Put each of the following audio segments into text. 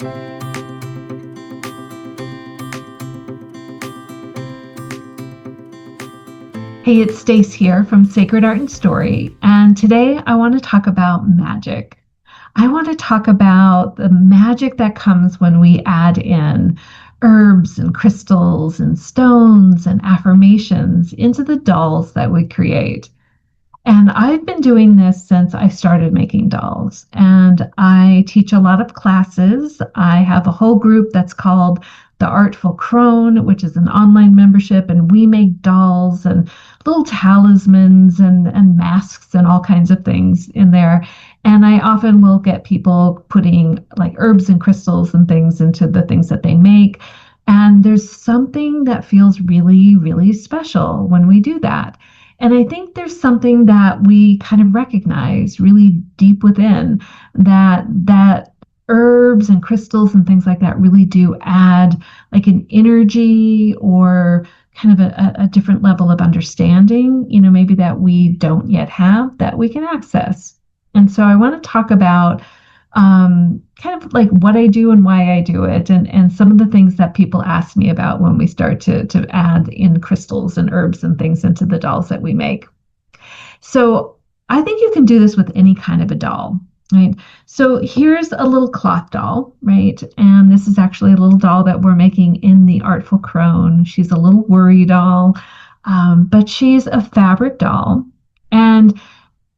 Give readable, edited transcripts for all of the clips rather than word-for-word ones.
Hey, it's Stace here from Sacred Art and Story, and today I want to talk about magic. I want to talk about the magic that comes when we add in herbs and crystals and stones and affirmations into the dolls that we create. And I've been doing this since I started making dolls. And I teach a lot of classes. I have a whole group that's called the Artful Crone, which is an online membership. And we make dolls and little talismans and masks and all kinds of things in there. And I often will get people putting like herbs and crystals and things into the things that they make. And there's something that feels really, really special when we do that. And I think there's something that we kind of recognize really deep within that herbs and crystals and things like that really do add like an energy or kind of a different level of understanding, maybe that we don't yet have that we can access. And so I want to talk about kind of like what I do and why I do it, and some of the things that people ask me about when we start to add in crystals and herbs and things into the dolls that we make. So I think you can do this with any kind of a doll, right? So here's a little cloth doll, right? And this is actually a little doll that we're making in the Artful Crone. She's a little worry doll, but she's a fabric doll. And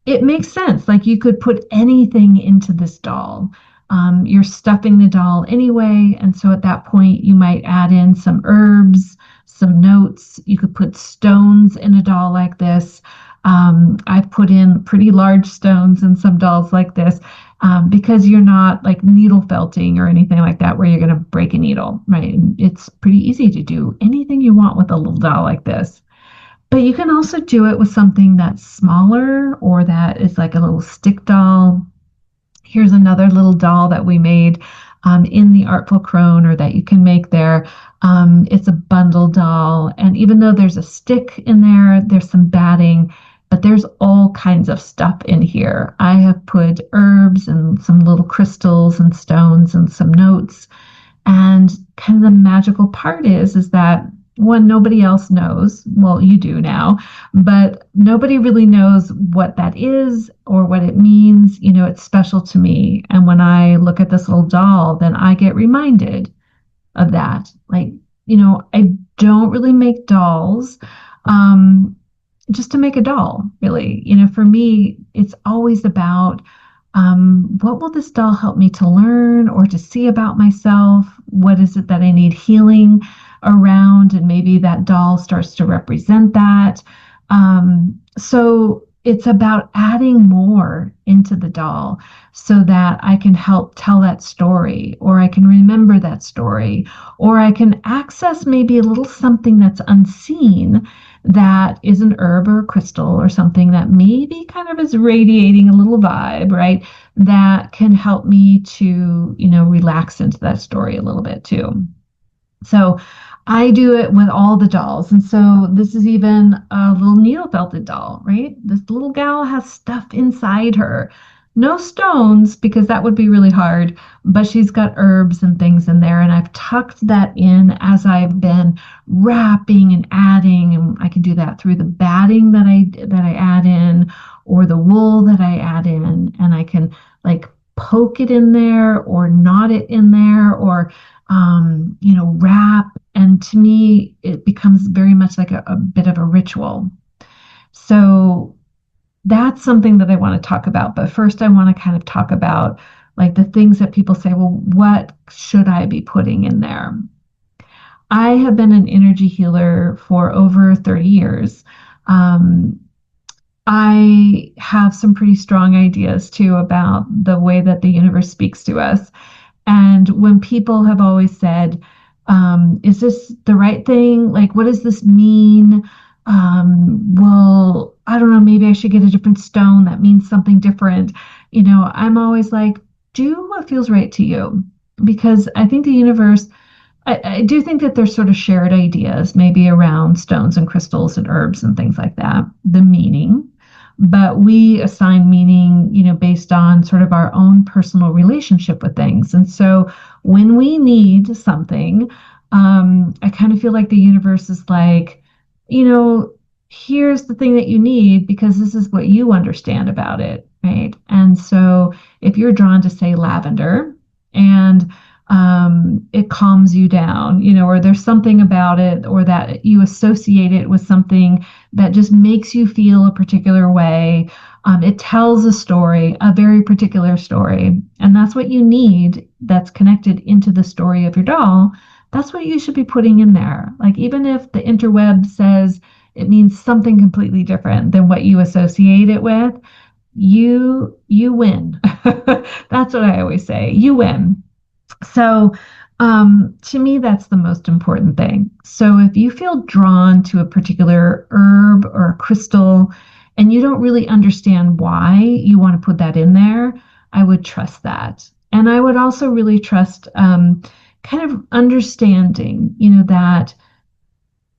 it makes sense. Like you could put anything into this doll. You're stuffing the doll anyway. And so at that point, you might add in some herbs, some notes. You could put stones in a doll like this. I've put in pretty large stones in some dolls like this because you're not like needle felting or anything like that where you're going to break a needle, right? It's pretty easy to do anything you want with a little doll like this. But you can also do it with something that's smaller or that is like a little stick doll. Here's another little doll that we made in the Artful Crone, or that you can make there. It's a bundle doll. And even though there's a stick in there, there's some batting, but there's all kinds of stuff in here. I have put herbs and some little crystals and stones and some notes. And kind of the magical part is that one, nobody else knows. Well, you do now, but nobody really knows what that is or what it means. It's special to me. And when I look at this little doll, then I get reminded of that. Like, I don't really make dolls just to make a doll, really. For me, it's always about what will this doll help me to learn or to see about myself? What is it that I need healing around? And maybe that doll starts to represent that. So it's about adding more into the doll so that I can help tell that story, or I can remember that story, or I can access maybe a little something that's unseen that is an herb or a crystal or something that maybe kind of is radiating a little vibe, right? That can help me to, relax into that story a little bit too. So I do it with all the dolls. And so this is even a little needle felted doll, right? This little gal has stuff inside her. No stones, because that would be really hard, but she's got herbs and things in there. And I've tucked that in as I've been wrapping and adding. And I can do that through the batting that I add in, or the wool that I add in. And I can like poke it in there or knot it in there, or wrap. And to me, it becomes very much like a bit of a ritual. So that's something that I want to talk about. But first, I want to kind of talk about like the things that people say, well, what should I be putting in there? I have been an energy healer for over 30 years. I have some pretty strong ideas too about the way that the universe speaks to us. And when people have always said, is this the right thing? Like, what does this mean? Well, I don't know, maybe I should get a different stone that means something different. I'm always like, do what feels right to you. Because I think the universe, I do think that there's sort of shared ideas, maybe around stones and crystals and herbs and things like that, the meaning. but we assign meaning, based on sort of our own personal relationship with things. And so when we need something, I kind of feel like the universe is like, you know, here's the thing that you need because this is what you understand about it, right? And so if you're drawn to, say, lavender, and it calms you down, or there's something about it, or that you associate it with something that just makes you feel a particular way. It tells a story, a very particular story, and that's what you need that's connected into the story of your doll. That's what you should be putting in there. Like, even if the interweb says it means something completely different than what you associate it with, you win. That's what I always say. You win. So, to me, that's the most important thing. So, if you feel drawn to a particular herb or a crystal and you don't really understand why you want to put that in there, I would trust that. And I would also really trust kind of understanding,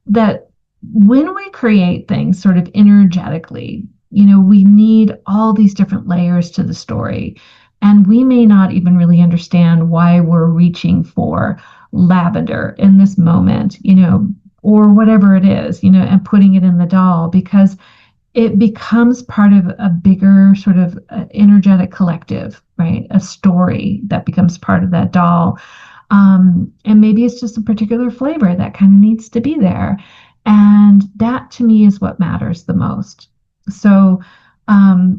that when we create things sort of energetically, we need all these different layers to the story. And we may not even really understand why we're reaching for lavender in this moment, or whatever it is, and putting it in the doll because it becomes part of a bigger sort of energetic collective, right? A story that becomes part of that doll. And maybe it's just a particular flavor that kind of needs to be there. And that to me is what matters the most. So,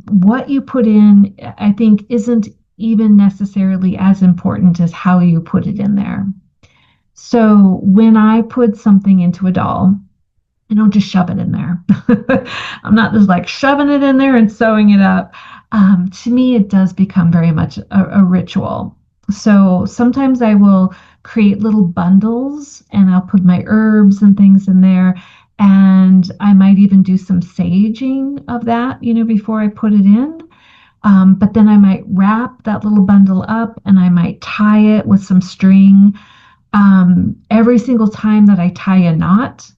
what you put in, I think, isn't even necessarily as important as how you put it in there. So, when I put something into a doll, I don't just shove it in there. I'm not just like shoving it in there and sewing it up. To me, it does become very much a ritual. So sometimes I will create little bundles and I'll put my herbs and things in there. And I might even do some saging of that, before I put it in. But then I might wrap that little bundle up and I might tie it with some string. Every single time that I tie a knot,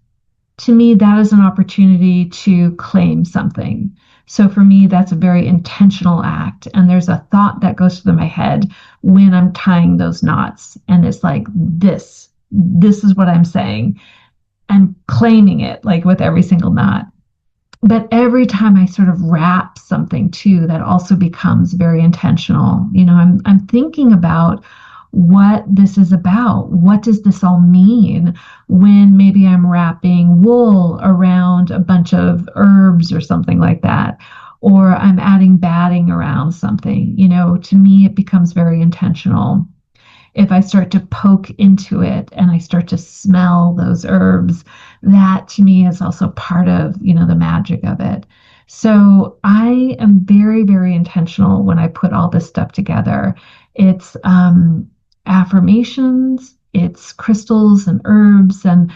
to me, that is an opportunity to claim something. So for me, that's a very intentional act. And there's a thought that goes through my head when I'm tying those knots. And it's like, this is what I'm saying. I'm claiming it, like, with every single knot. But every time I sort of wrap something too, that also becomes very intentional. I'm thinking about what this is about. What does this all mean when maybe I'm wrapping wool around a bunch of herbs or something like that, or I'm adding batting around something? To me, it becomes very intentional. If I start to poke into it and I start to smell those herbs, that to me is also part of, the magic of it. So I am very, very intentional when I put all this stuff together. It's affirmations, it's crystals and herbs, and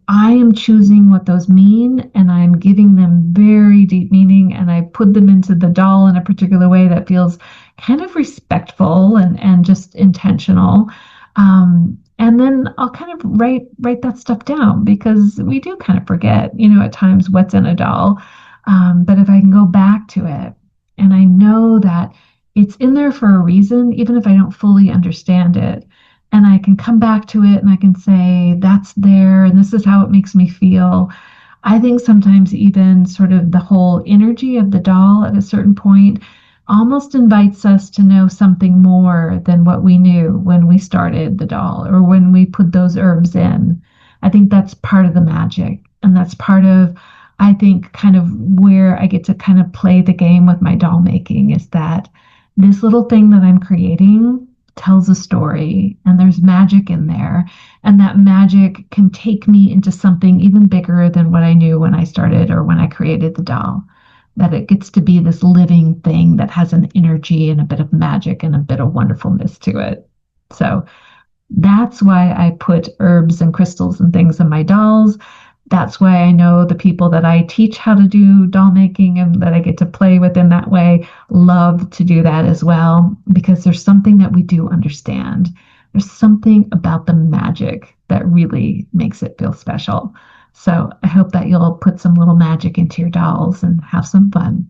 I am choosing what those mean, and I'm giving them very deep meaning, and I put them into the doll in a particular way that feels kind of respectful and just intentional. And then I'll kind of write that stuff down because we do kind of forget, at times what's in a doll. But if I can go back to it and I know that it's in there for a reason, even if I don't fully understand it, and I can come back to it and I can say, that's there and this is how it makes me feel. I think sometimes even sort of the whole energy of the doll at a certain point almost invites us to know something more than what we knew when we started the doll or when we put those herbs in. I think that's part of the magic. And that's part of, I think, kind of where I get to kind of play the game with my doll making, is that this little thing that I'm creating tells a story and there's magic in there. And that magic can take me into something even bigger than what I knew when I started or when I created the doll. That it gets to be this living thing that has an energy and a bit of magic and a bit of wonderfulness to it. So that's why I put herbs and crystals and things in my dolls. That's why I know the people that I teach how to do doll making and that I get to play with in that way love to do that as well, because there's something that we do understand. There's something about the magic that really makes it feel special. So I hope that you'll put some little magic into your dolls and have some fun.